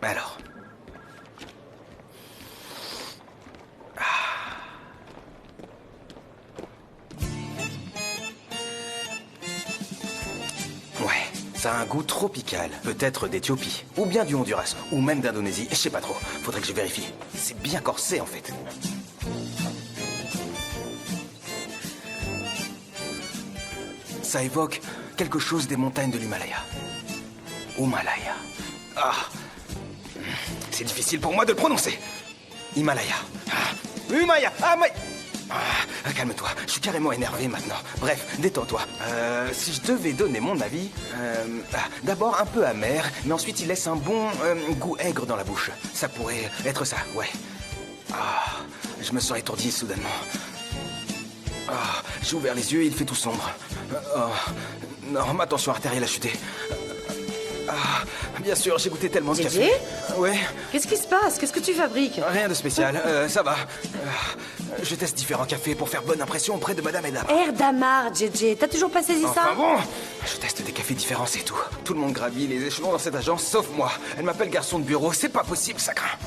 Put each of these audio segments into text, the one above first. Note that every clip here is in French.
Alors. Ouais, ça a un goût tropical. Peut-être d'Éthiopie, ou bien du Honduras, ou même d'Indonésie. Je sais pas trop. Faudrait que je vérifie. C'est bien corsé en fait. Ça évoque quelque chose des montagnes de l'Himalaya. Himalaya. Ah. C'est difficile pour moi de le prononcer. Himalaya. Himalaya. Calme-toi, je suis carrément énervé maintenant. Bref, détends-toi. Si je devais donner mon avis... d'abord un peu amer, mais ensuite il laisse un bon goût aigre dans la bouche. Ça pourrait être ça, ouais. Je me sens étourdi soudainement. J'ai ouvert les yeux et il fait tout sombre. Non, ma tension artérielle a chuté. Bien sûr, j'ai goûté tellement de café. Ouais. Qu'est-ce qui se passe? Qu'est-ce que tu fabriques? Rien de spécial, ça va. Je teste différents cafés pour faire bonne impression auprès de Madame Edam. Damar, JJ, t'as toujours pas saisi ça? Enfin bon, je teste des cafés différents, c'est tout. Tout le monde gravit les échelons dans cette agence, sauf moi. Elle m'appelle garçon de bureau, c'est pas possible, ça craint.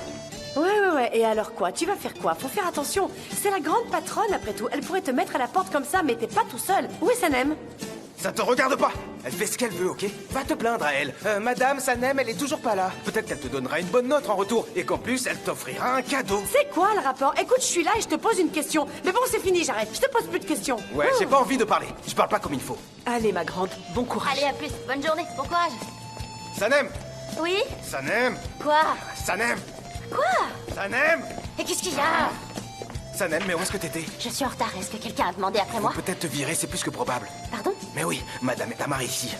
Ouais. Et alors quoi? Tu vas faire quoi? Faut faire attention. C'est la grande patronne, après tout. Elle pourrait te mettre à la porte comme ça, mais t'es pas tout seul. Où est Sanem? Ça te regarde pas. Elle fait ce qu'elle veut, ok? Va te plaindre à elle. Madame Sanem, elle est toujours pas là. Peut-être qu'elle te donnera une bonne note en retour. Et qu'en plus, elle t'offrira un cadeau. C'est quoi le rapport? Écoute, je suis là et je te pose une question. Mais bon, c'est fini, j'arrête. Je te pose plus de questions. Ouais, j'ai pas envie de parler. Je parle pas comme il faut. Allez, ma grande, bon courage. Allez, à plus. Bonne journée. Bon courage. Sanem! Oui? Sanem! Quoi? Sanem! Quoi? Sanem! Et qu'est-ce qu'il y a? Sanem, mais où est-ce que t'étais? Je suis en retard. Est-ce que quelqu'un a demandé après moi? Peut-être te virer, c'est plus que probable. Pardon? Mais oui, Madame Edamar est ici.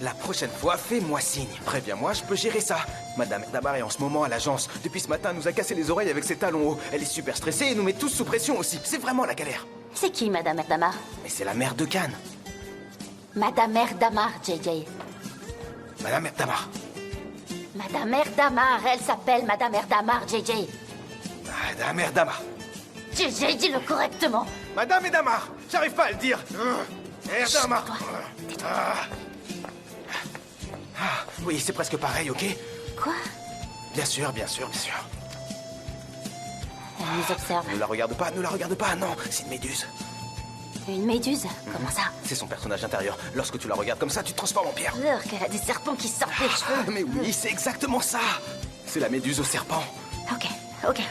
La prochaine fois, fais-moi signe. Préviens-moi, je peux gérer ça. Madame Edamar est en ce moment à l'agence. Depuis ce matin, elle nous a cassé les oreilles avec ses talons hauts. Elle est super stressée et nous met tous sous pression aussi. C'est vraiment la galère. C'est qui, Madame Erdamar? Mais c'est la mère de Cannes. Madame Erdamar, JJ. Madame Edamar. Madame Erdamar, elle s'appelle Madame Erdamar, JJ. Madame Edamar. JJ, dis-le correctement. Madame Edamar. J'arrive pas à le dire. Edamar. Oui, c'est presque pareil, ok? Quoi? Bien sûr. Elle nous observe. Ne la regarde pas, non, c'est une méduse. Une méduse? Comment ça? C'est son personnage intérieur. Lorsque tu la regardes comme ça, tu te transformes en pierre. Qu'elle a des serpents qui sortent des cheveux. Mais oui, c'est exactement ça. C'est la méduse au serpent. Ok.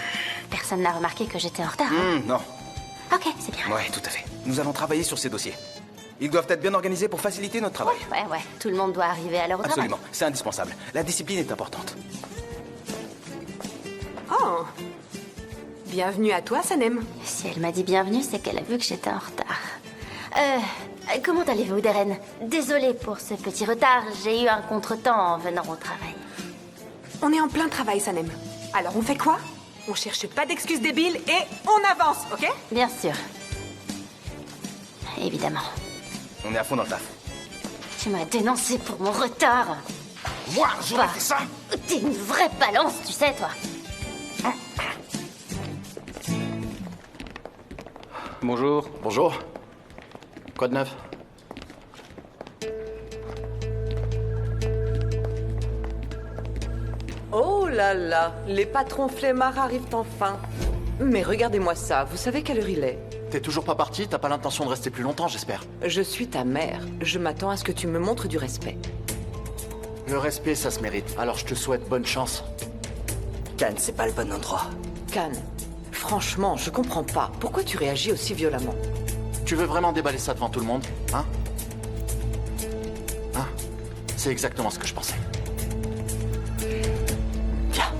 Personne n'a remarqué que j'étais en retard. Non. Ok, c'est bien. Ouais, tout à fait. Nous allons travailler sur ces dossiers. Ils doivent être bien organisés pour faciliter notre travail. Ouais. Tout le monde doit arriver à l'heure au Absolument, c'est indispensable. La discipline est importante. Oh! Bienvenue à toi, Sanem. Si elle m'a dit bienvenue, c'est qu'elle a vu que j'étais en retard. Comment allez-vous, Darren? Désolée pour ce petit retard, j'ai eu un contretemps en venant au travail. On est en plein travail, Sanem. Alors, on fait quoi? On cherche pas d'excuses débiles et on avance, ok? Bien sûr. Évidemment. On est à fond dans le taf. Tu m'as dénoncé pour mon retard. Moi, j'aurais fait ça? T'es une vraie balance, tu sais, toi. Bonjour. Bonjour. Quoi de neuf? Oh là là, les patrons flemmards arrivent enfin. Mais regardez-moi ça, vous savez quelle heure il est? T'es toujours pas parti? T'as pas l'intention de rester plus longtemps, j'espère. Je suis ta mère. Je m'attends à ce que tu me montres du respect. Le respect, ça se mérite. Alors je te souhaite bonne chance. Cannes, c'est pas le bon endroit. Cannes, franchement, je comprends pas. Pourquoi tu réagis aussi violemment? Tu veux vraiment déballer ça devant tout le monde? Hein? C'est exactement ce que je pensais. Viens.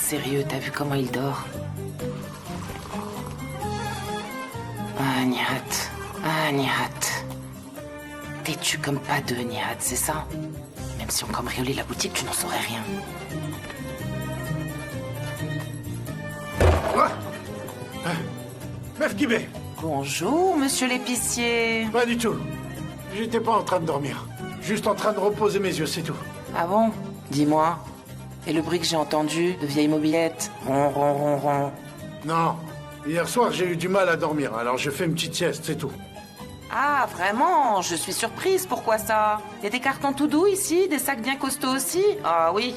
sérieux, t'as vu comment il dort? Ah, Nihat. Ah, Nihat. Têtu comme pas deux, Nihat, c'est ça? Même si on cambriolait la boutique, tu n'en saurais rien. Quoi? Meuf Guibé. Bonjour, monsieur l'épicier. Pas du tout. J'étais pas en train de dormir. Juste en train de reposer mes yeux, c'est tout. Ah bon? Dis-moi. Et le bruit que j'ai entendu, de vieille mobilette? Ron, ron, ron, ron. Non. Hier soir, j'ai eu du mal à dormir, alors je fais une petite sieste, c'est tout. Ah, vraiment? Je suis surprise, pourquoi ça? Y a des cartons tout doux ici, des sacs bien costauds aussi? Ah oui.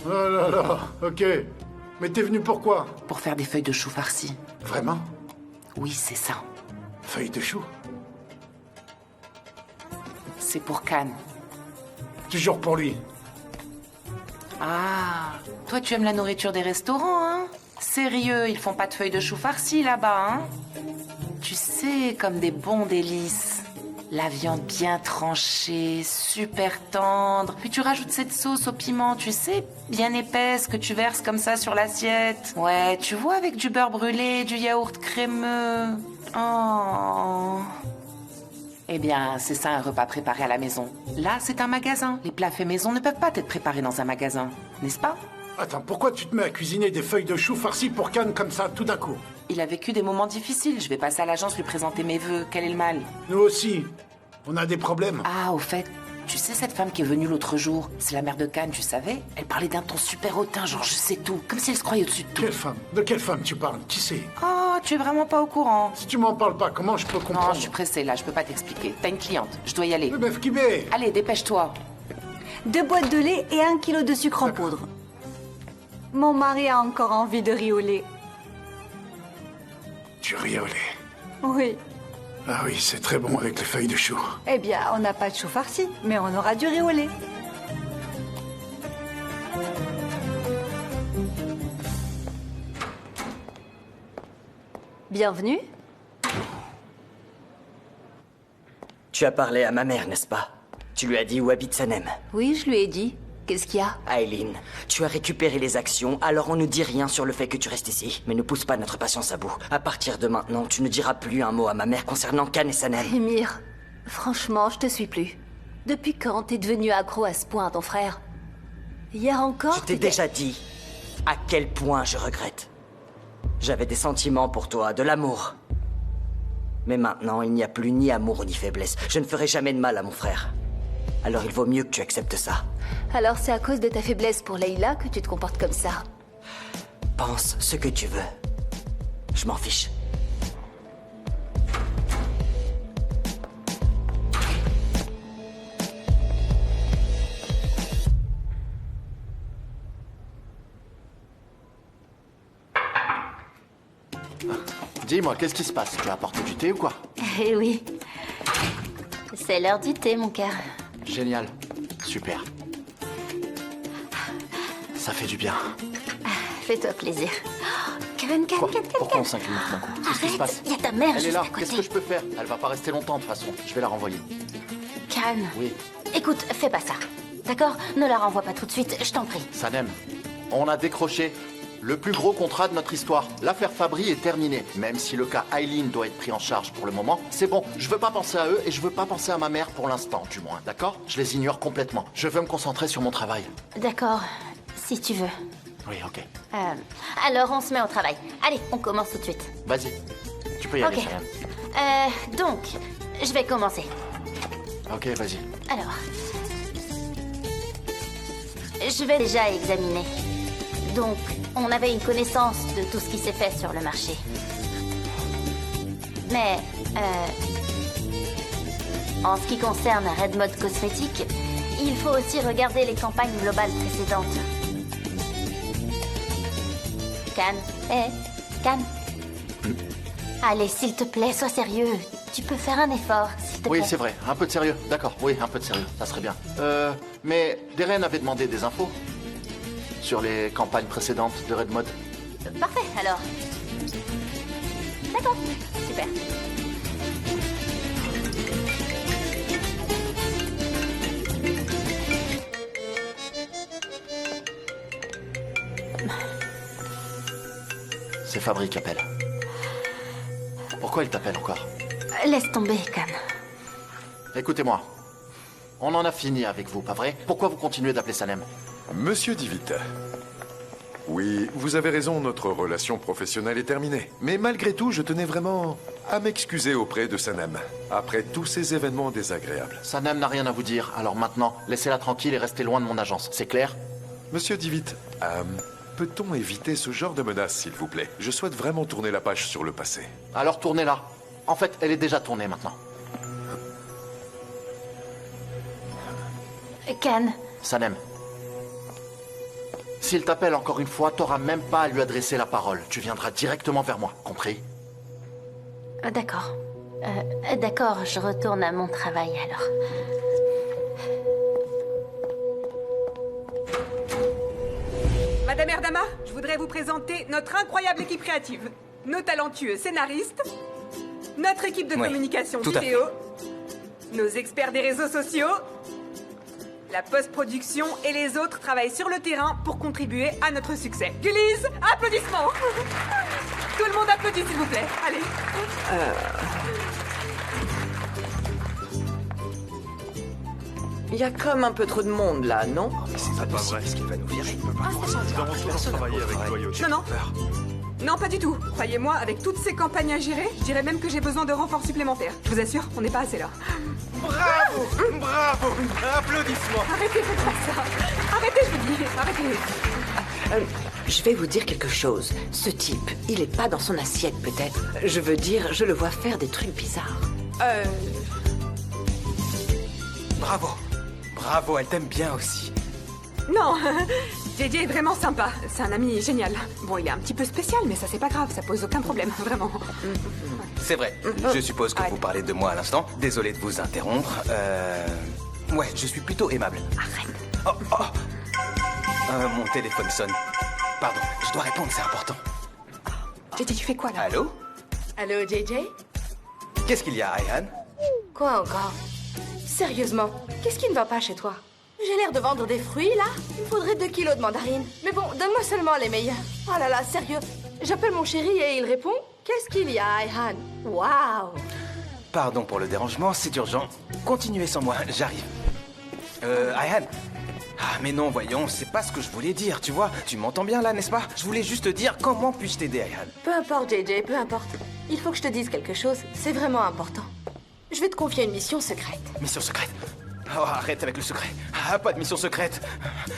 Oh là là, ok. Mais t'es venu pourquoi? Pour faire des feuilles de chou farcies. Vraiment? Oui, c'est ça. Feuille de chou? C'est pour Cannes. Toujours pour lui. Ah, toi tu aimes la nourriture des restaurants, hein? Sérieux, ils font pas de feuilles de chou farcies là-bas, hein? Tu sais, comme des bons délices. La viande bien tranchée, super tendre. Puis tu rajoutes cette sauce au piment, tu sais, bien épaisse, que tu verses comme ça sur l'assiette. Ouais, tu vois, avec du beurre brûlé, du yaourt crémeux. Oh. Eh bien, c'est ça un repas préparé à la maison. Là, c'est un magasin. Les plats faits maison ne peuvent pas être préparés dans un magasin, n'est-ce pas? Attends, pourquoi tu te mets à cuisiner des feuilles de chou farcies pour Cannes comme ça, tout d'un coup? Il a vécu des moments difficiles. Je vais passer à l'agence lui présenter mes vœux. Quel est le mal? Nous aussi. On a des problèmes. Ah, au fait, tu sais cette femme qui est venue l'autre jour? C'est la mère de Cannes, tu savais? Elle parlait d'un ton super hautain, genre je sais tout. Comme si elle se croyait au-dessus de tout. Quelle femme? De quelle femme tu parles? Qui c'est? Oh, tu es vraiment pas au courant. Si tu m'en parles pas, comment je peux comprendre? Non, je suis pressée là, je peux pas t'expliquer. T'as une cliente, je dois y aller. Mais meuf Guibé! Allez, dépêche-toi. 2 boîtes de lait et 1 kilo de sucre en poudre. Mon mari a encore envie de riz au lait. Du riz au lait. Oui. Ah oui, c'est très bon avec les feuilles de chou. Eh bien, on n'a pas de chou farci, mais on aura du riz au lait. Bienvenue. Tu as parlé à ma mère, n'est-ce pas? Tu lui as dit où habite Sanem. Oui, je lui ai dit. Qu'est-ce qu'il y a? Aileen, tu as récupéré les actions, alors on ne dit rien sur le fait que tu restes ici. Mais ne pousse pas notre patience à bout. À partir de maintenant, tu ne diras plus un mot à ma mère concernant Cannes et Sanem. Émir, franchement, je te suis plus. Depuis quand t'es devenu accro à ce point à ton frère? Hier encore, Je t'ai déjà dit à quel point je regrette. J'avais des sentiments pour toi, de l'amour. Mais maintenant, il n'y a plus ni amour ni faiblesse. Je ne ferai jamais de mal à mon frère. Alors il vaut mieux que tu acceptes ça. Alors c'est à cause de ta faiblesse pour Leïla que tu te comportes comme ça. Pense ce que tu veux. Je m'en fiche. Dis-moi, qu'est-ce qui se passe? Tu as apporté du thé ou quoi? Eh oui. C'est l'heure du thé, mon cœur. Génial. Super. Ça fait du bien. Fais-toi plaisir. Karen, Quoi? Pourquoi on s'incline d'un coup? Qu'est-ce qui se passe? Arrête, il y a ta mère Elle est juste là. à côté. Qu'est-ce que je peux faire? Elle va pas rester longtemps de toute façon. Je vais la renvoyer. Karen, Oui. écoute, fais pas ça. D'accord? Ne la renvoie pas tout de suite, je t'en prie. Sanem, on a décroché le plus gros contrat de notre histoire. L'affaire Fabry est terminée. Même si le cas Aileen doit être pris en charge pour le moment, c'est bon. Je veux pas penser à eux et je veux pas penser à ma mère pour l'instant, du moins. D'accord? Je les ignore complètement. Je veux me concentrer sur mon travail. D'accord, si tu veux. Oui, ok. Alors on se met au travail. Allez, on commence tout de suite. Vas-y. Tu peux y aller, Ok. Sanem. Donc, je vais commencer. Ok, vas-y. Alors, je vais déjà examiner. Donc, on avait une connaissance de tout ce qui s'est fait sur le marché. Mais, en ce qui concerne Red Mode Cosmétique, il faut aussi regarder les campagnes globales précédentes. Cannes, Cannes. Allez, s'il te plaît, sois sérieux. Tu peux faire un effort, s'il te Oui, plaît. c'est vrai. Un peu de sérieux. D'accord. Oui, un peu de sérieux. Ça serait bien. Mais Deren avait demandé des infos sur les campagnes précédentes de Red Mode. Parfait, alors. D'accord, super. C'est Fabry qui appelle. Pourquoi il t'appelle encore? Laisse tomber, Khan. Écoutez-moi. On en a fini avec vous, pas vrai? Pourquoi vous continuez d'appeler Sanem? Monsieur Divit. Oui, vous avez raison, notre relation professionnelle est terminée. Mais malgré tout, je tenais vraiment à m'excuser auprès de Sanem, après tous ces événements désagréables. Sanem n'a rien à vous dire, alors maintenant, laissez-la tranquille et restez loin de mon agence, c'est clair? Monsieur Divit, peut-on éviter ce genre de menace, s'il vous plaît? Je souhaite vraiment tourner la page sur le passé. Alors tournez-la. En fait, elle est déjà tournée maintenant. Khan. Sanem. S'il t'appelle encore une fois, t'auras même pas à lui adresser la parole. Tu viendras directement vers moi, compris? D'accord. D'accord, je retourne à mon travail alors. Madame Erdama, je voudrais vous présenter notre incroyable équipe créative. Nos talentueux scénaristes, notre équipe de communication vidéo, nos experts des réseaux sociaux, la post-production et les autres travaillent sur le terrain pour contribuer à notre succès. Gullies, applaudissements. Tout le monde applaudit, s'il vous plaît. Allez. Il y a comme un peu trop de monde là, non? Mais c'est pas possible, ce qu'il va nous virer. Non, non. Non, pas du tout. Croyez-moi, avec toutes ces campagnes à gérer, je dirais même que j'ai besoin de renforts supplémentaires. Je vous assure, on n'est pas assez là. Bravo! Bravo! Applaudissements! Arrêtez, faites pas ça. Arrêtez, je vous dis. Arrêtez. Je vais vous dire quelque chose. Ce type, il est pas dans son assiette peut-être. Je veux dire, je le vois faire des trucs bizarres. Bravo! Bravo, elle t'aime bien aussi. Non, JJ est vraiment sympa. C'est un ami génial. Bon, il est un petit peu spécial, mais ça c'est pas grave, ça pose aucun problème, vraiment. C'est vrai. Je suppose que vous parlez de moi à l'instant. Désolé de vous interrompre. Ouais, je suis plutôt aimable. Arrête. Mon téléphone sonne. Pardon, je dois répondre, c'est important. JJ, tu fais quoi là? Allô? Allô, JJ? Qu'est-ce qu'il y a, Ayhan? Quoi encore? Sérieusement, qu'est-ce qui ne va pas chez toi? J'ai l'air de vendre des fruits, là? Il me faudrait 2 kilos de mandarines. Mais bon, donne-moi seulement les meilleurs. Oh là là, sérieux. J'appelle mon chéri et il répond, qu'est-ce qu'il y a, Ayhan? Waouh! Pardon pour le dérangement, c'est urgent. Continuez sans moi, j'arrive. Ayhan? Ah, mais non, voyons, c'est pas ce que je voulais dire, tu vois. Tu m'entends bien, là, n'est-ce pas? Je voulais juste te dire comment puis-je t'aider, Ayhan. Peu importe, JJ, peu importe. Il faut que je te dise quelque chose, c'est vraiment important. Je vais te confier une mission secrète. Mission secrète? Oh, arrête avec le secret. Ah, pas de mission secrète.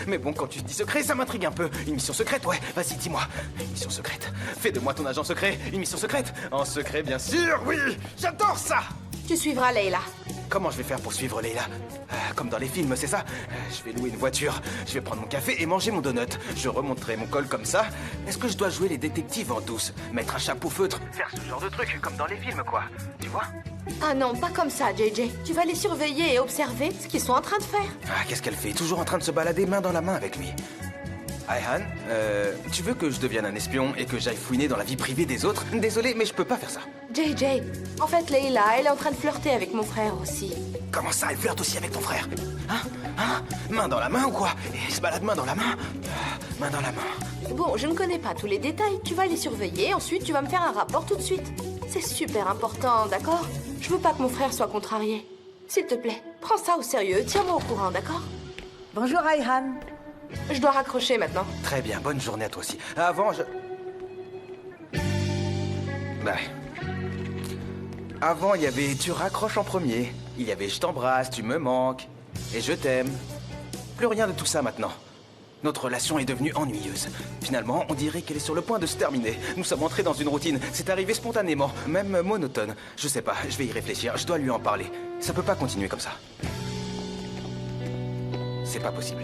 Mais bon, quand tu dis secret, ça m'intrigue un peu. Une mission secrète, ouais. Vas-y, dis-moi. Une mission secrète. Fais de moi ton agent secret. Une mission secrète. En secret, bien sûr, oui. J'adore ça. Tu suivras Leila. Comment je vais faire pour suivre Leila? Comme dans les films, c'est ça? Je vais louer une voiture. Je vais prendre mon café et manger mon donut. Je remonterai mon col comme ça. Est-ce que je dois jouer les détectives en douce? Mettre un chapeau feutre? Faire ce genre de truc, comme dans les films, quoi. Tu vois? Ah non, pas comme ça, JJ. Tu vas les surveiller et observer ce qu'ils sont en train de faire. Ah, qu'est-ce qu'elle fait? Toujours en train de se balader main dans la main avec lui. Ayhan, tu veux que je devienne un espion et que j'aille fouiner dans la vie privée des autres? Désolé, mais je peux pas faire ça. JJ, en fait, Leila, elle est en train de flirter avec mon frère aussi. Comment ça, elle flirte aussi avec ton frère? Main dans la main ou quoi? Et elle se balade main dans la main? Main dans la main. Bon, je ne connais pas tous les détails. Tu vas les surveiller, ensuite tu vas me faire un rapport tout de suite. C'est super important, d'accord? Je veux pas que mon frère soit contrarié. S'il te plaît, prends ça au sérieux, tiens-moi au courant, d'accord? Bonjour, Ayhan. Je dois raccrocher maintenant. Très bien, bonne journée à toi aussi. Avant, Avant, il y avait tu raccroches en premier. Il y avait je t'embrasse, tu me manques. Et je t'aime. Plus rien de tout ça maintenant. Notre relation est devenue ennuyeuse. Finalement, on dirait qu'elle est sur le point de se terminer. Nous sommes entrés dans une routine. C'est arrivé spontanément, même monotone. Je sais pas, je vais y réfléchir. Je dois lui en parler. Ça peut pas continuer comme ça. C'est pas possible.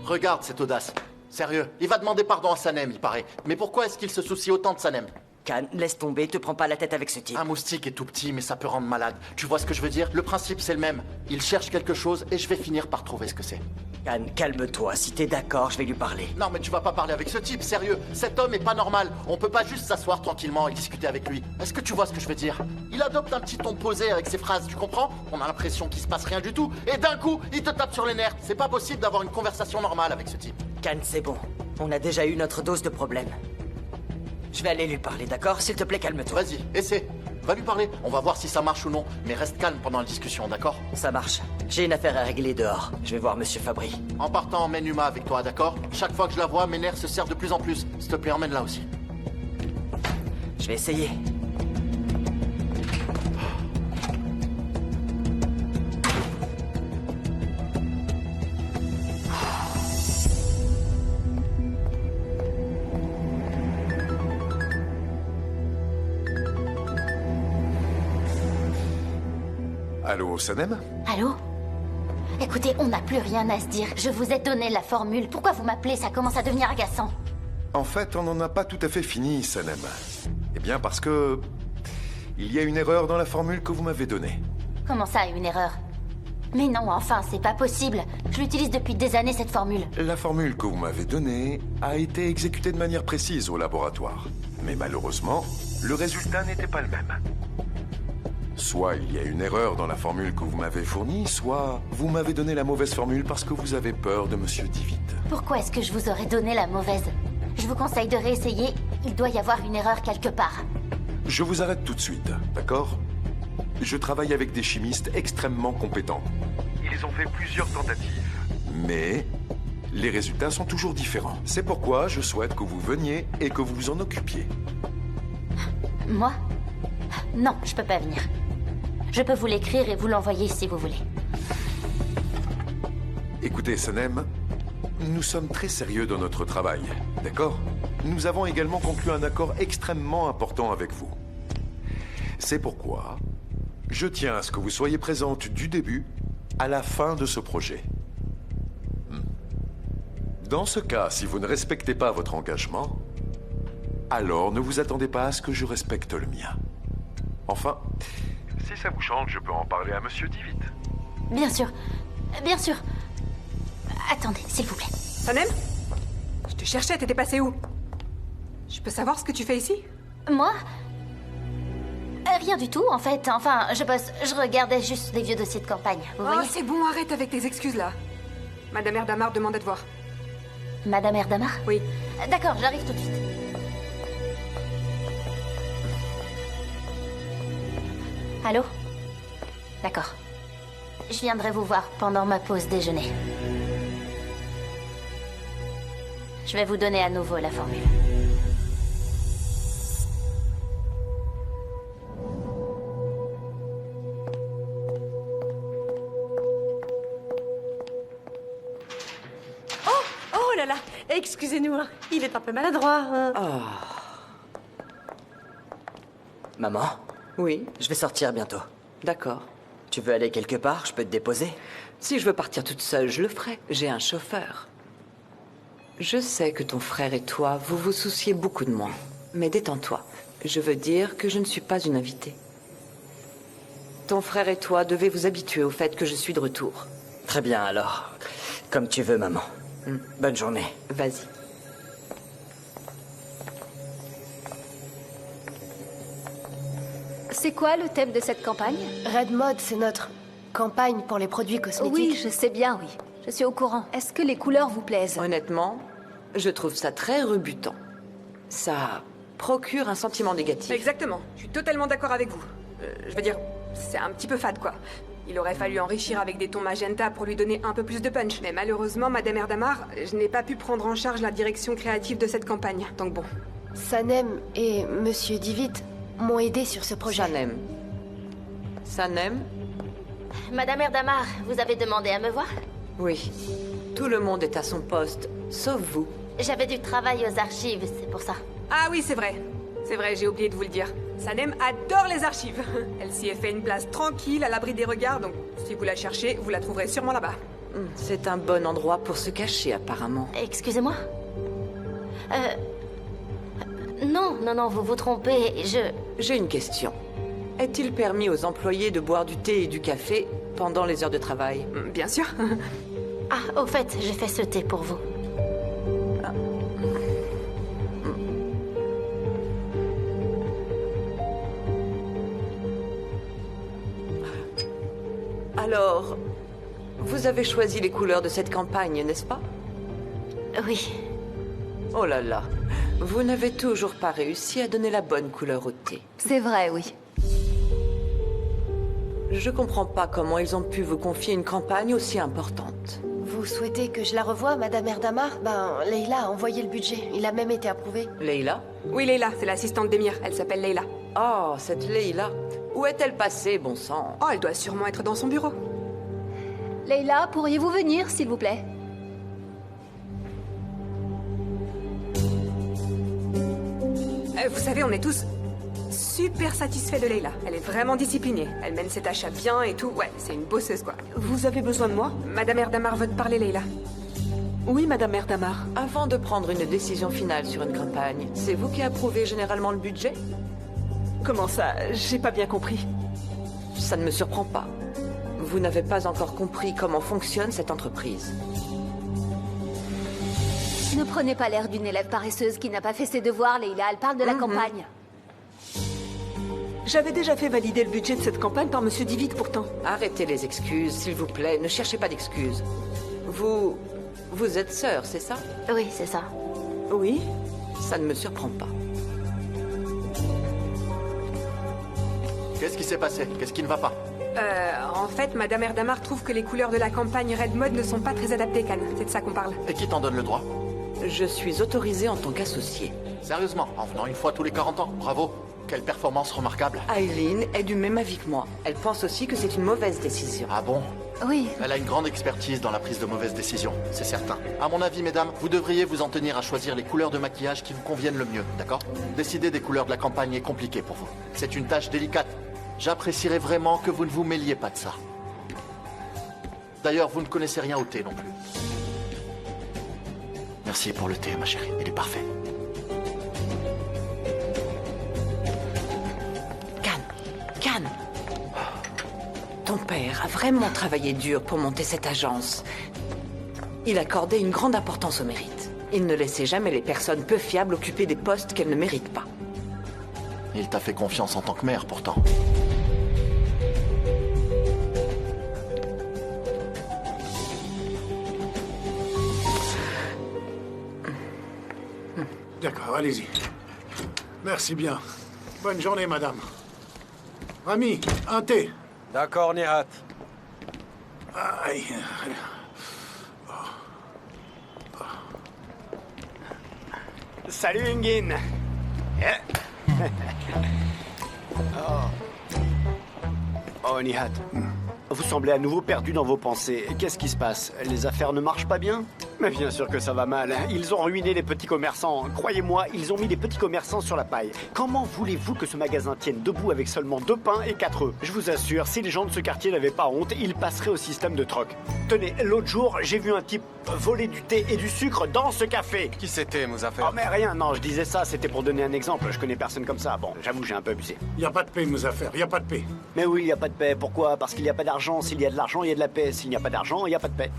Regarde cette audace. Sérieux, il va demander pardon à Sanem, il paraît. Mais pourquoi est-ce qu'il se soucie autant de Sanem? Khan, laisse tomber, te prends pas la tête avec ce type. Un moustique est tout petit, mais ça peut rendre malade. Tu vois ce que je veux dire? Le principe, c'est le même. Il cherche quelque chose et je vais finir par trouver ce que c'est. Khan, calme-toi. Si t'es d'accord, je vais lui parler. Non, mais tu vas pas parler avec ce type, sérieux. Cet homme est pas normal. On peut pas juste s'asseoir tranquillement et discuter avec lui. Est-ce que tu vois ce que je veux dire? Il adopte un petit ton posé avec ses phrases, tu comprends? On a l'impression qu'il se passe rien du tout. Et d'un coup, il te tape sur les nerfs. C'est pas possible d'avoir une conversation normale avec ce type. Khan, c'est bon. On a déjà eu notre dose de problèmes. Je vais aller lui parler, d'accord? S'il te plaît, calme-toi. Vas-y, essaie. Va lui parler. On va voir si ça marche ou non. Mais reste calme pendant la discussion, d'accord? Ça marche. J'ai une affaire à régler dehors. Je vais voir Monsieur Fabry. En partant, emmène Uma avec toi, d'accord? Chaque fois que je la vois, mes nerfs se serrent de plus en plus. S'il te plaît, emmène-la aussi. Je vais essayer. Allô, Sanem? Allô? Écoutez, on n'a plus rien à se dire. Je vous ai donné la formule. Pourquoi vous m'appelez? Ça commence à devenir agaçant. En fait, on n'en a pas tout à fait fini, Sanem. Eh bien, parce que... il y a une erreur dans la formule que vous m'avez donnée. Comment ça, une erreur? Mais non, enfin, c'est pas possible. Je l'utilise depuis des années, cette formule. La formule que vous m'avez donnée a été exécutée de manière précise au laboratoire. Mais malheureusement, le résultat n'était pas le même. Soit il y a une erreur dans la formule que vous m'avez fournie, soit vous m'avez donné la mauvaise formule parce que vous avez peur de Monsieur Divid. Pourquoi est-ce que je vous aurais donné la mauvaise? Je vous conseille de réessayer. Il doit y avoir une erreur quelque part. Je vous arrête tout de suite, d'accord? Je travaille avec des chimistes extrêmement compétents. Ils ont fait plusieurs tentatives. Mais les résultats sont toujours différents. C'est pourquoi je souhaite que vous veniez et que vous vous en occupiez. Moi? Non, je peux pas venir. Je peux vous l'écrire et vous l'envoyer si vous voulez. Écoutez, Sanem, nous sommes très sérieux dans notre travail, d'accord? Nous avons également conclu un accord extrêmement important avec vous. C'est pourquoi je tiens à ce que vous soyez présente du début à la fin de ce projet. Dans ce cas, si vous ne respectez pas votre engagement, alors ne vous attendez pas à ce que je respecte le mien. Enfin, si ça vous chante, je peux en parler à Monsieur Divid. Bien sûr. Bien sûr. Attendez, s'il vous plaît. Sanem? Je te cherchais, t'étais passé où? Je peux savoir ce que tu fais ici? Moi? Rien du tout, en fait. Enfin, je bosse. Je regardais juste des vieux dossiers de campagne. Vous voyez? C'est bon, arrête avec tes excuses, là. Madame Erdamar demande à te voir. Madame Erdamar? Oui. D'accord, j'arrive tout de suite. Allô? D'accord. Je viendrai vous voir pendant ma pause déjeuner. Je vais vous donner à nouveau la formule. Oh là là, excusez-nous, hein. Il est un peu maladroit. Hein. Maman? Oui? Je vais sortir bientôt. D'accord. Tu veux aller quelque part? Je peux te déposer? Si je veux partir toute seule, je le ferai. J'ai un chauffeur. Je sais que ton frère et toi, vous vous souciez beaucoup de moi. Mais détends-toi. Je veux dire que je ne suis pas une invitée. Ton frère et toi devez vous habituer au fait que je suis de retour. Très bien, alors. Comme tu veux, maman. Bonne journée. Vas-y. C'est quoi le thème de cette campagne? Red Mode, c'est notre campagne pour les produits cosmétiques. Oui, je sais bien, oui. Je suis au courant. Est-ce que les couleurs vous plaisent? Honnêtement, je trouve ça très rebutant. Ça procure un sentiment négatif. Exactement. Je suis totalement d'accord avec vous. Je veux dire, c'est un petit peu fade, quoi. Il aurait fallu enrichir avec des tons magenta pour lui donner un peu plus de punch. Mais malheureusement, Madame Erdamar, je n'ai pas pu prendre en charge la direction créative de cette campagne. Donc bon. Sanem et Monsieur Divid m'ont aidé sur ce projet. Sanem? Madame Erdamar, vous avez demandé à me voir? Oui. Tout le monde est à son poste, sauf vous. J'avais du travail aux archives, c'est pour ça. Ah oui, c'est vrai. C'est vrai, j'ai oublié de vous le dire. Sanem adore les archives. Elle s'y est fait une place tranquille, à l'abri des regards, donc si vous la cherchez, vous la trouverez sûrement là-bas. C'est un bon endroit pour se cacher, apparemment. Excusez-moi? Non, vous vous trompez, J'ai une question. Est-il permis aux employés de boire du thé et du café pendant les heures de travail? Bien sûr. Ah, au fait, j'ai fait ce thé pour vous. Alors, vous avez choisi les couleurs de cette campagne, n'est-ce pas? Oui. Oh là là, vous n'avez toujours pas réussi à donner la bonne couleur au thé. C'est vrai, oui. Je comprends pas comment ils ont pu vous confier une campagne aussi importante. Vous souhaitez que je la revoie, Madame Erdamar? Ben, Leila a envoyé le budget. Il a même été approuvé. Leila? Oui, Leila, c'est l'assistante d'Emir. Elle s'appelle Leila. Oh, cette Leila. Où est-elle passée, bon sang? Oh, elle doit sûrement être dans son bureau. Leila, pourriez-vous venir, s'il vous plaît? Vous savez, on est tous super satisfaits de Leila. Elle est vraiment disciplinée. Elle mène ses tâches à bien et tout. Ouais, c'est une bosseuse, quoi. Vous avez besoin de moi? Madame Erdamar veut te parler, Leila. Oui, Madame Erdamar. Avant de prendre une décision finale sur une campagne, c'est vous qui approuvez généralement le budget? Comment ça? J'ai pas bien compris. Ça ne me surprend pas. Vous n'avez pas encore compris comment fonctionne cette entreprise. Ne prenez pas l'air d'une élève paresseuse qui n'a pas fait ses devoirs, Leila. Elle parle de la campagne. J'avais déjà fait valider le budget de cette campagne par Monsieur Divid, pourtant. Arrêtez les excuses, s'il vous plaît. Ne cherchez pas d'excuses. Vous êtes sœur, c'est ça? Oui, c'est ça. Oui. Ça ne me surprend pas. Qu'est-ce qui s'est passé? Qu'est-ce qui ne va pas? En fait, Madame Erdamar trouve que les couleurs de la campagne Red Mode ne sont pas très adaptées, Khan. C'est de ça qu'on parle. Et qui t'en donne le droit? Je suis autorisée en tant qu'associée. Sérieusement, en venant une fois tous les 40 ans, bravo. Quelle performance remarquable. Aileen est du même avis que moi. Elle pense aussi que c'est une mauvaise décision. Ah bon? Oui. Elle a une grande expertise dans la prise de mauvaises décisions, c'est certain. À mon avis, mesdames, vous devriez vous en tenir à choisir les couleurs de maquillage qui vous conviennent le mieux, d'accord? Décider des couleurs de la campagne est compliqué pour vous. C'est une tâche délicate. J'apprécierais vraiment que vous ne vous mêliez pas de ça. D'ailleurs, vous ne connaissez rien au thé non plus. Merci pour le thé, ma chérie. Il est parfait. Khan, ton père a vraiment travaillé dur pour monter cette agence. Il accordait une grande importance au mérite. Il ne laissait jamais les personnes peu fiables occuper des postes qu'elles ne méritent pas. Il t'a fait confiance en tant que mère, pourtant. D'accord, allez-y. Merci bien. Bonne journée, madame. Ami, un thé. D'accord, Nihat. Aïe. Salut, Ingin. Oh, Nihat. Vous semblez à nouveau perdu dans vos pensées. Qu'est-ce qui se passe? Les affaires ne marchent pas bien? Mais bien sûr que ça va mal. Ils ont ruiné les petits commerçants. Croyez-moi, ils ont mis les petits commerçants sur la paille. Comment voulez-vous que ce magasin tienne debout avec seulement 2 pains et 4 œufs? Je vous assure, si les gens de ce quartier n'avaient pas honte, ils passeraient au système de troc. Tenez, l'autre jour, j'ai vu un type voler du thé et du sucre dans ce café. Qui c'était, Mouzaffer? Oh mais rien, non, je disais ça, c'était pour donner un exemple. Je connais personne comme ça. Bon, j'avoue, j'ai un peu abusé. Y a pas de paix, Mouzaffer, y a pas de paix. Mais oui, y a pas de paix. Pourquoi? Parce qu'il n'y a pas d'argent. S'il y a de l'argent, il y a de la paix. S'il n'y a pas d'argent, il n'y a pas de paix.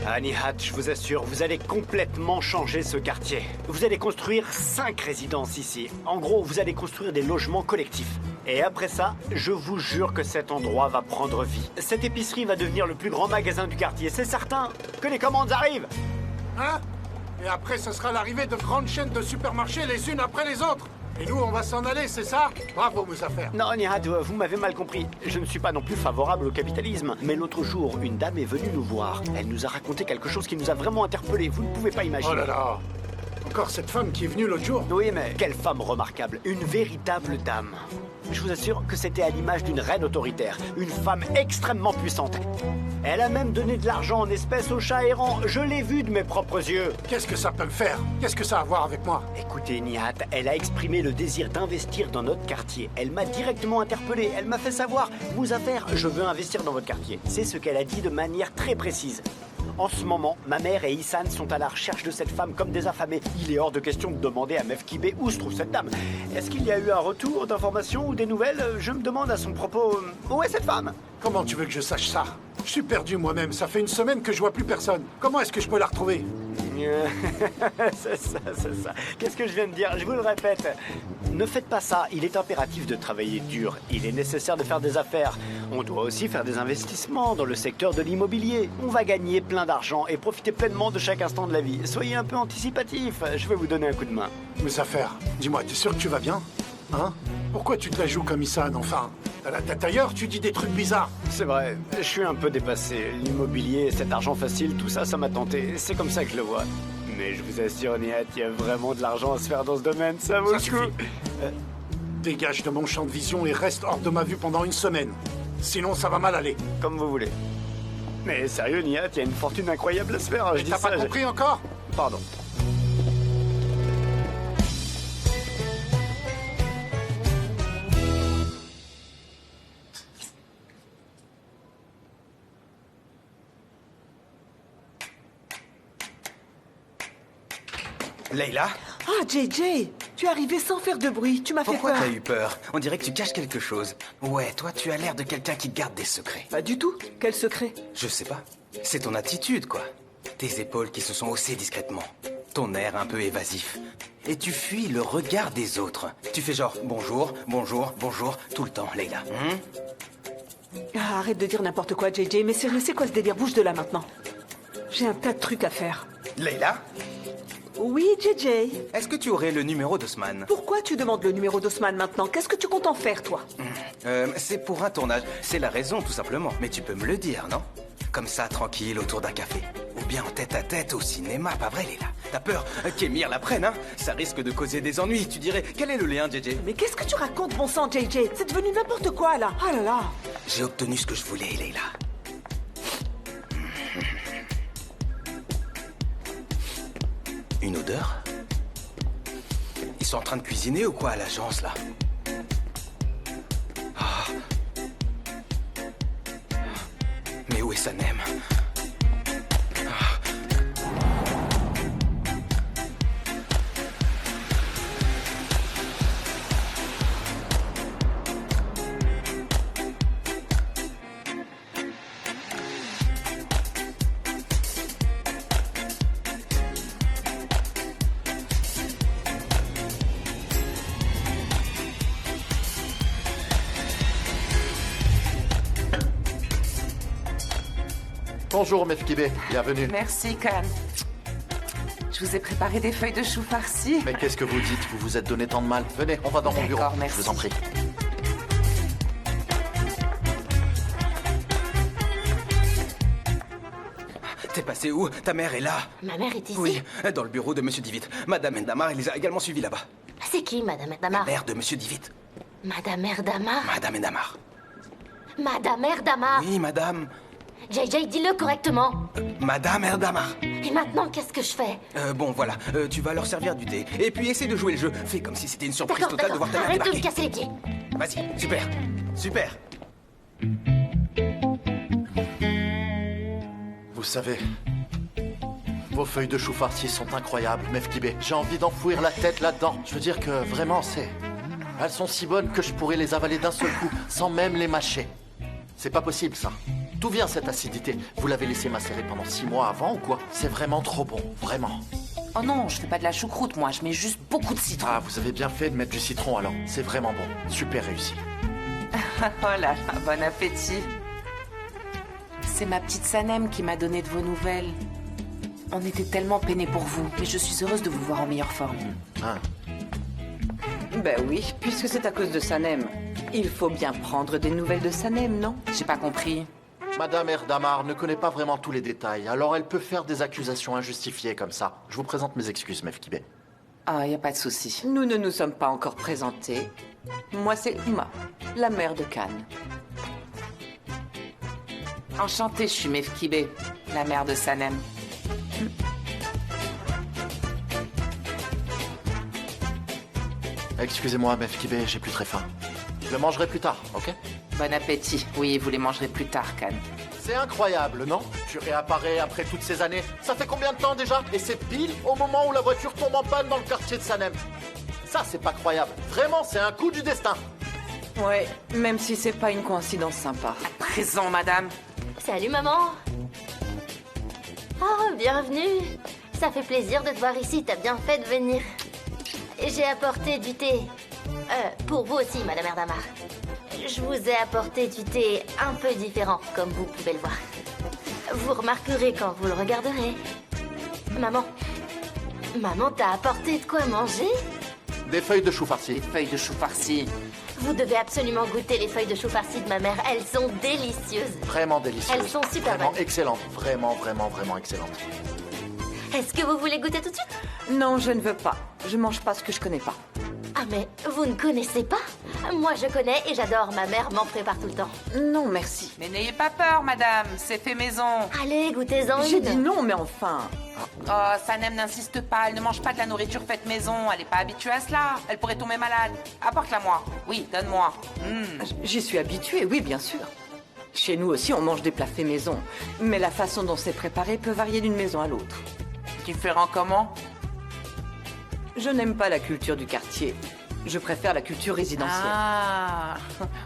Ah, Nihat, je vous assure, vous allez complètement changer ce quartier. Vous allez construire 5 résidences ici. En gros, vous allez construire des logements collectifs. Et après ça, je vous jure que cet endroit va prendre vie. Cette épicerie va devenir le plus grand magasin du quartier. C'est certain que les commandes arrivent. Hein? Et après, ce sera l'arrivée de grandes chaînes de supermarchés les unes après les autres. Et nous, on va s'en aller, c'est ça? Bravo, Mouzaffer. Non, Nihat, vous m'avez mal compris. Je ne suis pas non plus favorable au capitalisme. Mais l'autre jour, une dame est venue nous voir. Elle nous a raconté quelque chose qui nous a vraiment interpellés. Vous ne pouvez pas imaginer. Oh là là! Encore cette femme qui est venue l'autre jour. Oui, mais quelle femme remarquable. Une véritable dame. Je vous assure que c'était à l'image d'une reine autoritaire. Une femme extrêmement puissante. Elle a même donné de l'argent en espèces aux chats errants. Je l'ai vu de mes propres yeux. Qu'est-ce que ça peut me faire? Qu'est-ce que ça a à voir avec moi? Écoutez, Nihat, elle a exprimé le désir d'investir dans notre quartier. Elle m'a directement interpellé. Elle m'a fait savoir, Mouzaffer, je veux investir dans votre quartier. C'est ce qu'elle a dit de manière très précise. En ce moment, ma mère et Issan sont à la recherche de cette femme comme des affamés. Il est hors de question de demander à Mefkibé où se trouve cette dame. Est-ce qu'il y a eu un retour d'informations ou des nouvelles? Je me demande à son propos, où est cette femme? Comment tu veux que je sache ça? Je suis perdu moi-même, ça fait une semaine que je vois plus personne. Comment est-ce que je peux la retrouver? C'est ça, c'est ça. Qu'est-ce que je viens de dire? Je vous le répète. Ne faites pas ça, il est impératif de travailler dur. Il est nécessaire de faire des affaires. On doit aussi faire des investissements dans le secteur de l'immobilier. On va gagner plein d'argent et profiter pleinement de chaque instant de la vie. Soyez un peu anticipatif, je vais vous donner un coup de main. Mes affaires, dis-moi, t'es sûr que tu vas bien? Hein? Pourquoi tu te la joues comme Issan, enfin? T'as la tête ailleurs, tu dis des trucs bizarres. C'est vrai, je suis un peu dépassé. L'immobilier, cet argent facile, tout ça, ça m'a tenté. C'est comme ça que je le vois. Mais je vous assure, Nihat, il y a vraiment de l'argent à se faire dans ce domaine, ça vaut le coup. Dégage de mon champ de vision et reste hors de ma vue pendant une semaine. Sinon, ça va mal aller. Comme vous voulez. Mais sérieux, Nihat, il y a une fortune incroyable à se faire. Mais t'as pas compris encore? Pardon. Leïla? Ah, JJ, tu es arrivé sans faire de bruit. Tu m'as fait Pourquoi peur. t'as eu peur? On dirait que tu caches quelque chose. Ouais, toi, tu as l'air de quelqu'un qui garde des secrets. Pas du tout. Quel secret? Je sais pas. C'est ton attitude, quoi. Tes épaules qui se sont haussées discrètement. Ton air un peu évasif. Et tu fuis le regard des autres. Tu fais genre bonjour, bonjour, bonjour, tout le temps, Leïla. Ah, arrête de dire n'importe quoi, JJ. Mais sérieux, c'est quoi ce délire? Bouge de là maintenant. J'ai un tas de trucs à faire. Leïla? Oui, JJ. Est-ce que tu aurais le numéro d'Osman? Pourquoi tu demandes le numéro d'Osman maintenant? Qu'est-ce que tu comptes en faire, toi? C'est pour un tournage. C'est la raison, tout simplement. Mais tu peux me le dire, non? Comme ça, tranquille, autour d'un café. Ou bien en tête-à-tête au cinéma, pas vrai, Leïla? T'as peur qu'Emir la prenne, hein? Ça risque de causer des ennuis. Tu dirais, quel est le lien, JJ? Mais qu'est-ce que tu racontes, bon sang, JJ? C'est devenu n'importe quoi, là. Ah là là. J'ai obtenu ce que je voulais, Leïla. Une odeur? Ils sont en train de cuisiner ou quoi à l'agence, là? Ah. Mais où est Sanem? Bonjour, Mefkibé. Bienvenue. Merci, Khan. Je vous ai préparé des feuilles de chou farcies. Mais qu'est-ce que vous dites? Vous vous êtes donné tant de mal. Venez, on va dans mon bureau. Merci. Je vous en prie. T'es passé où? Ta mère est là. Ma mère est ici? Oui, dans le bureau de Monsieur Divit. Madame Endamar, elle les a également suivis là-bas. C'est qui, Madame Erdamar? Mère de Monsieur Divit. Madame Erdamar? Madame Endamar. Madame Erdamar? Oui, madame. JJ, dis-le correctement. Madame Erdamar. Et maintenant, qu'est-ce que je fais? Bon, voilà. Tu vas leur servir du thé. Et puis, essaie de jouer le jeu. Fais comme si c'était une surprise totale de voir ta mère Arrête de débarquer. me casser les pieds. Vas-y, super. Super. Vous savez, vos feuilles de chou farcies sont incroyables, Mefkibé. J'ai envie d'enfouir la tête là-dedans. Je veux dire que vraiment, elles sont si bonnes que je pourrais les avaler d'un seul coup, sans même les mâcher. C'est pas possible, ça. D'où vient cette acidité? Vous l'avez laissé macérer pendant 6 mois avant ou quoi? C'est vraiment trop bon, vraiment. Oh non, je fais pas de la choucroute, moi. Je mets juste beaucoup de citron. Ah, vous avez bien fait de mettre du citron alors. C'est vraiment bon. Super réussi. Oh là là, bon appétit. C'est ma petite Sanem qui m'a donné de vos nouvelles. On était tellement peinés pour vous, mais je suis heureuse de vous voir en meilleure forme. Ah. Ben oui, puisque c'est à cause de Sanem. Il faut bien prendre des nouvelles de Sanem, non? J'ai pas compris. Madame Erdamar ne connaît pas vraiment tous les détails, alors elle peut faire des accusations injustifiées comme ça. Je vous présente mes excuses, Mefkibé. Ah, y a pas de souci. Nous ne nous sommes pas encore présentés. Moi, c'est Uma, la mère de Khan. Enchantée, je suis Mefkibé, la mère de Sanem. Excusez-moi, Mefkibé, j'ai plus très faim. Je le mangerai plus tard, ok? Bon appétit. Oui, vous les mangerez plus tard, Khan. C'est incroyable, non? Tu réapparais après toutes ces années. Ça fait combien de temps déjà? Et c'est pile au moment où la voiture tombe en panne dans le quartier de Sanem. Ça, c'est pas croyable. Vraiment, c'est un coup du destin. Ouais, même si c'est pas une coïncidence sympa. À présent, madame. Salut, maman. Oh, bienvenue. Ça fait plaisir de te voir ici. T'as bien fait de venir. J'ai apporté du thé. Pour vous aussi, Madame Erdamar. Je vous ai apporté du thé un peu différent, comme vous pouvez le voir. Vous remarquerez quand vous le regarderez. Maman. Maman t'a apporté de quoi manger? Des feuilles de chou farci. Des feuilles de chou farci. Vous devez absolument goûter les feuilles de chou farci de ma mère. Elles sont délicieuses. Vraiment délicieuses. Elles sont super Vraiment bonnes. excellentes. Vraiment, vraiment, vraiment excellentes. Est-ce que vous voulez goûter tout de suite? Non, je ne veux pas. Je mange pas ce que je connais pas. Ah mais vous ne connaissez pas? Moi je connais et j'adore. Ma mère m'en prépare tout le temps. Non, merci. Mais n'ayez pas peur, madame. C'est fait maison. Allez, goûtez-en une. J'ai dit non, mais enfin. Oh, Sanem n'insiste pas. Elle ne mange pas de la nourriture faite maison. Elle n'est pas habituée à cela. Elle pourrait tomber malade. Apporte-la moi. Oui, donne-moi. J'y suis habituée, oui, bien sûr. Chez nous aussi, on mange des plats faits maison. Mais la façon dont c'est préparé peut varier d'une maison à l'autre. Différent comment? Je n'aime pas la culture du quartier. Je préfère la culture résidentielle. Ah,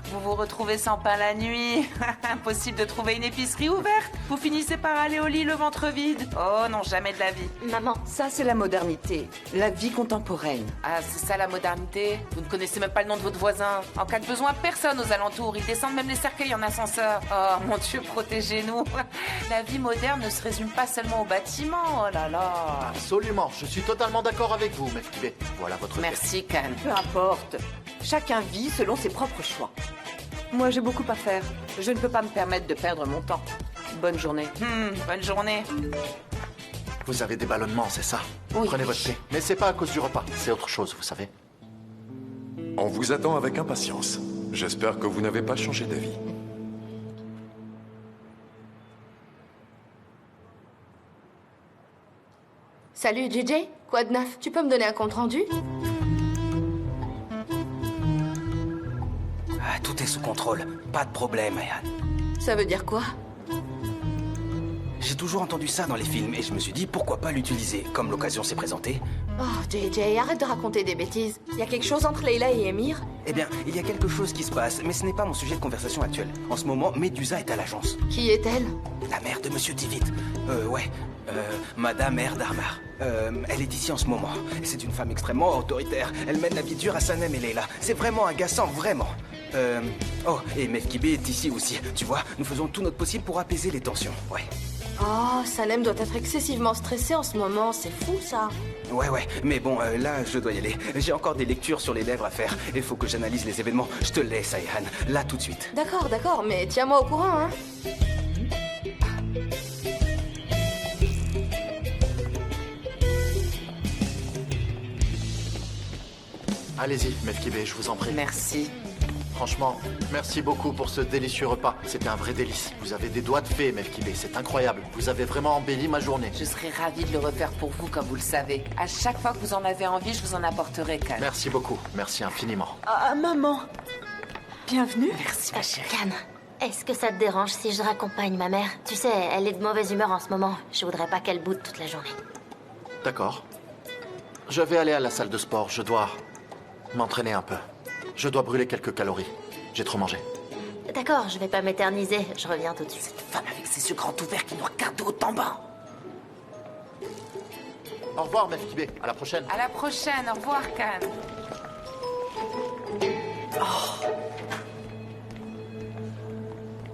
vous vous retrouvez sans pain la nuit. Impossible de trouver une épicerie ouverte. Vous finissez par aller au lit le ventre vide. Oh non, jamais de la vie. Maman. Ça, c'est la modernité. La vie contemporaine. Ah, c'est ça la modernité? Vous ne connaissez même pas le nom de votre voisin. En cas de besoin, personne aux alentours. Ils descendent même les cercueils en ascenseur. Oh mon Dieu, protégez-nous. La vie moderne ne se résume pas seulement au bâtiment. Oh là là. Absolument. Je suis totalement d'accord avec vous, Mefkibé. Voilà votre Merci, Khan. Peu importe. Chacun vit selon ses propres choix. Moi, j'ai beaucoup à faire. Je ne peux pas me permettre de perdre mon temps. Bonne journée. Bonne journée. Vous avez des ballonnements, c'est ça? Oui. Prenez votre thé. Mais c'est pas à cause du repas. C'est autre chose, vous savez. On vous attend avec impatience. J'espère que vous n'avez pas changé d'avis. Salut, JJ. Quoi de neuf? Tu peux me donner un compte-rendu? Ah, tout est sous contrôle. Pas de problème, Ayane. Ça veut dire quoi? J'ai toujours entendu ça dans les films et je me suis dit pourquoi pas l'utiliser, comme l'occasion s'est présentée. Oh, JJ, arrête de raconter des bêtises. Il y a quelque chose entre Leila et Emir? Eh bien, il y a quelque chose qui se passe, mais ce n'est pas mon sujet de conversation actuel. En ce moment, Médusa est à l'agence. Qui est-elle? La mère de Monsieur Tivit. Madame Erdamar. Elle est ici en ce moment. C'est une femme extrêmement autoritaire. Elle mène la vie dure à Sanem et Leila. C'est vraiment agaçant, vraiment. Oh, et Mefkibé est ici aussi. Tu vois, nous faisons tout notre possible pour apaiser les tensions. Ouais. Oh, Sanem doit être excessivement stressée en ce moment. C'est fou, ça. Ouais, mais bon, là, je dois y aller. J'ai encore des lectures sur les lèvres à faire. Il faut que j'analyse les événements. Je te laisse, Ayhan. Là, tout de suite. D'accord, mais tiens-moi au courant, hein. Allez-y, Mefkibé, je vous en prie. Merci. Franchement, merci beaucoup pour ce délicieux repas. C'était un vrai délice. Vous avez des doigts de fée, Mefkibé. C'est incroyable. Vous avez vraiment embelli ma journée. Je serais ravie de le refaire pour vous, comme vous le savez. À chaque fois que vous en avez envie, je vous en apporterai, Khan. Merci beaucoup. Merci infiniment. Ah, maman. Bienvenue. Merci, ma chérie. Khan, est-ce que ça te dérange si je raccompagne ma mère? Tu sais, elle est de mauvaise humeur en ce moment. Je voudrais pas qu'elle boude toute la journée. D'accord. Je vais aller à la salle de sport. Je dois m'entraîner un peu. Je dois brûler quelques calories. J'ai trop mangé. D'accord, je vais pas m'éterniser. Je reviens tout de suite. Cette femme avec ses yeux grands ouverts qui nous regarde de haut en bas. Au revoir, Mefkibé. À la prochaine. À la prochaine. Au revoir, Khan.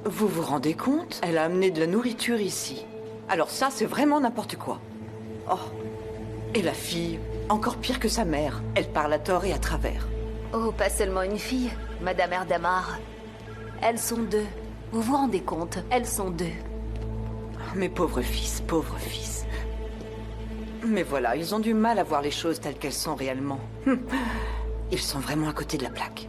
Vous vous rendez compte? Elle a amené de la nourriture ici. Alors ça, c'est vraiment n'importe quoi. Oh. Et la fille, encore pire que sa mère. Elle parle à tort et à travers. Oh, pas seulement une fille, Madame Erdamar. Elles sont deux. Vous vous rendez compte? Elles sont deux. Mes pauvres fils, pauvres fils. Mais voilà, ils ont du mal à voir les choses telles qu'elles sont réellement. Ils sont vraiment à côté de la plaque.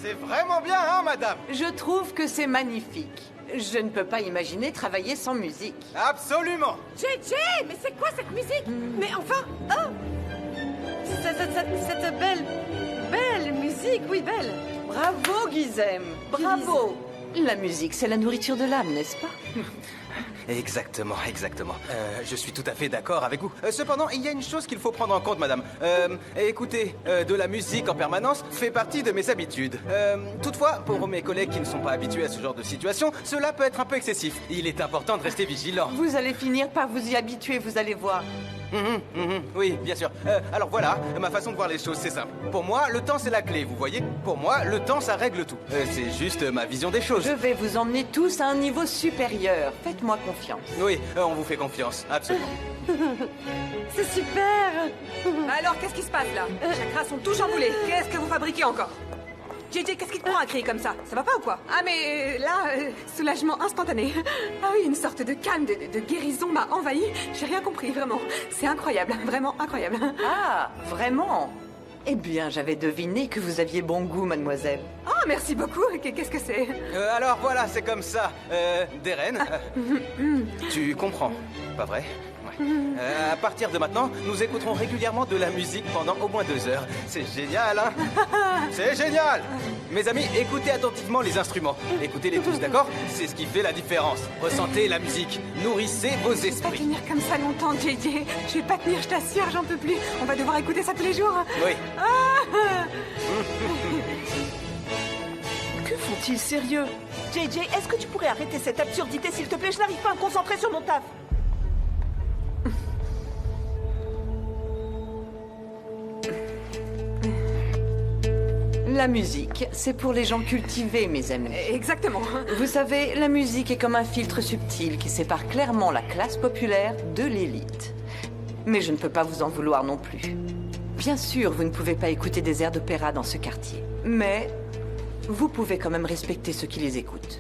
C'est vraiment bien, hein, madame? Je trouve que c'est magnifique. Je ne peux pas imaginer travailler sans musique. Absolument. JJ, mais c'est quoi cette musique? Mais enfin, oh, cette belle musique, oui, belle. Bravo, Guizem. Bravo. La musique, c'est la nourriture de l'âme, n'est-ce pas? Exactement, exactement. Je suis tout à fait d'accord avec vous. Cependant, il y a une chose qu'il faut prendre en compte, madame. Écoutez, de la musique en permanence fait partie de mes habitudes. Toutefois, pour mes collègues qui ne sont pas habitués à ce genre de situation, cela peut être un peu excessif. Il est important de rester vigilant. Vous allez finir par vous y habituer, vous allez voir. Oui, bien sûr. Alors voilà, ma façon de voir les choses, c'est simple. Pour moi, le temps, c'est la clé, vous voyez? Pour moi, le temps, ça règle tout. C'est juste ma vision des choses. Je vais vous emmener tous à un niveau supérieur. Faites-moi confiance. Oui, on vous fait confiance, absolument. C'est super. Alors, qu'est-ce qui se passe là? Les chakras sont tous chamboulés. Qu'est-ce que vous fabriquez encore? JJ, qu'est-ce qui te prend à crier comme ça? Ça va pas ou quoi? Ah mais là, soulagement instantané. Ah oui, une sorte de calme, de guérison m'a envahi. J'ai rien compris, vraiment. C'est incroyable, vraiment incroyable. Ah, vraiment? Eh bien, j'avais deviné que vous aviez bon goût, mademoiselle. Ah, merci beaucoup. Qu'est-ce que c'est? Alors voilà, c'est comme ça. Deren, tu comprends, pas vrai? À partir de maintenant, nous écouterons régulièrement de la musique pendant au moins 2 heures. C'est génial, hein? C'est génial! Mes amis, écoutez attentivement les instruments. Écoutez-les tous, d'accord? C'est ce qui fait la différence. Ressentez la musique. Nourrissez vos Je vais pas esprits. tenir comme ça longtemps, JJ. Je vais pas tenir, je t'assure, j'en peux plus. On va devoir écouter ça tous les jours. Oui. Ah Que font-ils sérieux? JJ, est-ce que tu pourrais arrêter cette absurdité, s'il te plaît? Je n'arrive pas à me concentrer sur mon taf. La musique, c'est pour les gens cultivés, mes amis. Exactement. Vous savez, la musique est comme un filtre subtil qui sépare clairement la classe populaire de l'élite. Mais je ne peux pas vous en vouloir non plus. Bien sûr, vous ne pouvez pas écouter des airs d'opéra dans ce quartier. Mais vous pouvez quand même respecter ceux qui les écoutent.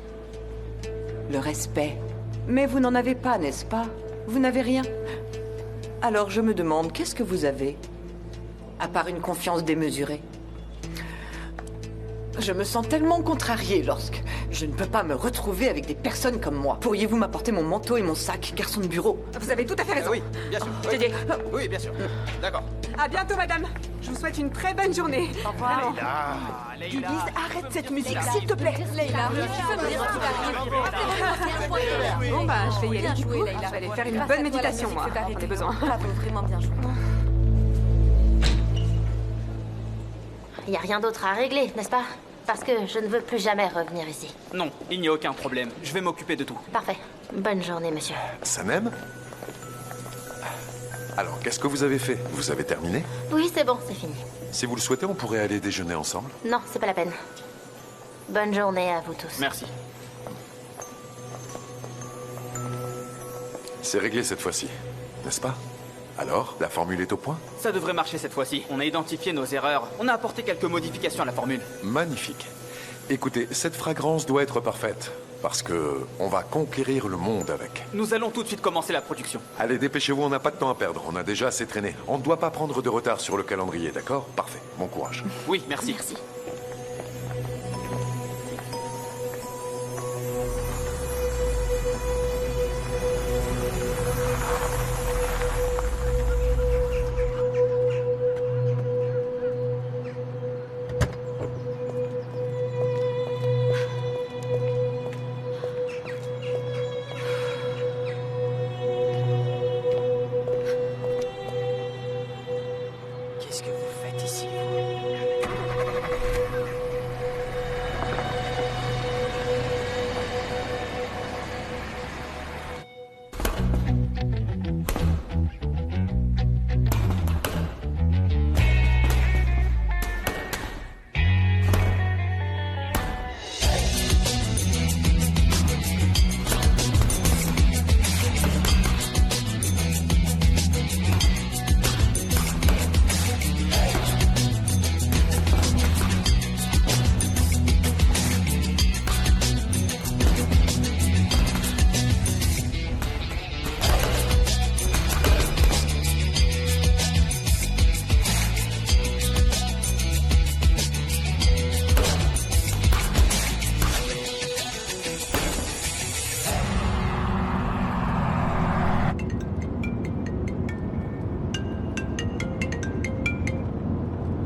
Le respect. Mais vous n'en avez pas, n'est-ce pas? Vous n'avez rien. Alors je me demande, qu'est-ce que vous avez? À part une confiance démesurée. Je me sens tellement contrariée lorsque je ne peux pas me retrouver avec des personnes comme moi. Pourriez-vous m'apporter mon manteau et mon sac, garçon de bureau? Vous avez tout à fait raison. Oui, bien sûr. JJ. Oui, bien sûr. D'accord. À bientôt, madame. Je vous souhaite une très bonne journée. Au revoir. Ils disent arrête cette musique, s'il te plaît. Bon, bah, je vais y aller du coup. Je vais aller faire une bonne méditation, moi. J'en ai besoin. Vraiment bien joué. Il n'y a rien d'autre à régler, n'est-ce pas? Parce que je ne veux plus jamais revenir ici. Non, il n'y a aucun problème. Je vais m'occuper de tout. Parfait. Bonne journée, monsieur. Sanem? Alors, qu'est-ce que vous avez fait? Vous avez terminé? Oui, c'est bon, c'est fini. Si vous le souhaitez, on pourrait aller déjeuner ensemble. Non, c'est pas la peine. Bonne journée à vous tous. Merci. C'est réglé cette fois-ci, n'est-ce pas? Alors, la formule est au point? Ça devrait marcher cette fois-ci. On a identifié nos erreurs. On a apporté quelques modifications à la formule. Magnifique. Écoutez, cette fragrance doit être parfaite, parce que on va conquérir le monde avec. Nous allons tout de suite commencer la production. Allez, dépêchez-vous, on n'a pas de temps à perdre. On a déjà assez traîné. On ne doit pas prendre de retard sur le calendrier, d'accord? Parfait. Bon courage. Oui, merci. Merci. Qu'est-ce que vous faites ici, vous?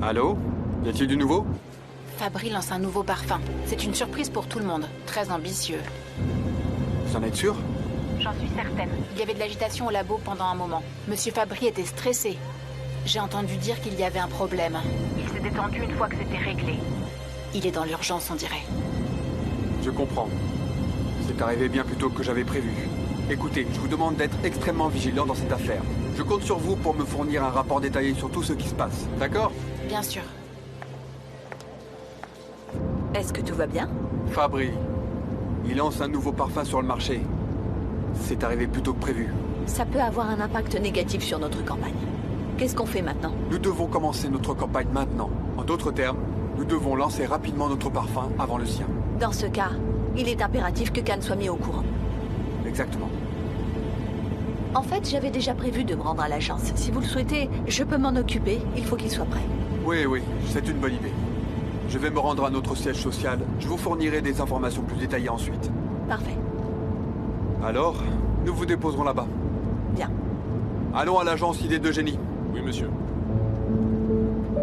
Allô? Y a-t-il du nouveau? Fabry lance un nouveau parfum. C'est une surprise pour tout le monde. Très ambitieux. Vous en êtes sûr? J'en suis certaine. Il y avait de l'agitation au labo pendant un moment. Monsieur Fabry était stressé. J'ai entendu dire qu'il y avait un problème. Il s'est détendu une fois que c'était réglé. Il est dans l'urgence, on dirait. Je comprends. C'est arrivé bien plus tôt que j'avais prévu. Écoutez, je vous demande d'être extrêmement vigilant dans cette affaire. Je compte sur vous pour me fournir un rapport détaillé sur tout ce qui se passe. D'accord? Bien sûr. Est-ce que tout va bien? Fabry, il lance un nouveau parfum sur le marché. C'est arrivé plus tôt que prévu. Ça peut avoir un impact négatif sur notre campagne. Qu'est-ce qu'on fait maintenant? Nous devons commencer notre campagne maintenant. En d'autres termes, nous devons lancer rapidement notre parfum avant le sien. Dans ce cas, il est impératif que Khan soit mis au courant. Exactement. En fait, j'avais déjà prévu de me rendre à l'agence. Si vous le souhaitez, je peux m'en occuper. Il faut qu'il soit prêt. Oui, c'est une bonne idée. Je vais me rendre à notre siège social. Je vous fournirai des informations plus détaillées ensuite. Parfait. Alors, nous vous déposerons là-bas. Bien. Allons à l'agence Idée de Génie. Oui, monsieur.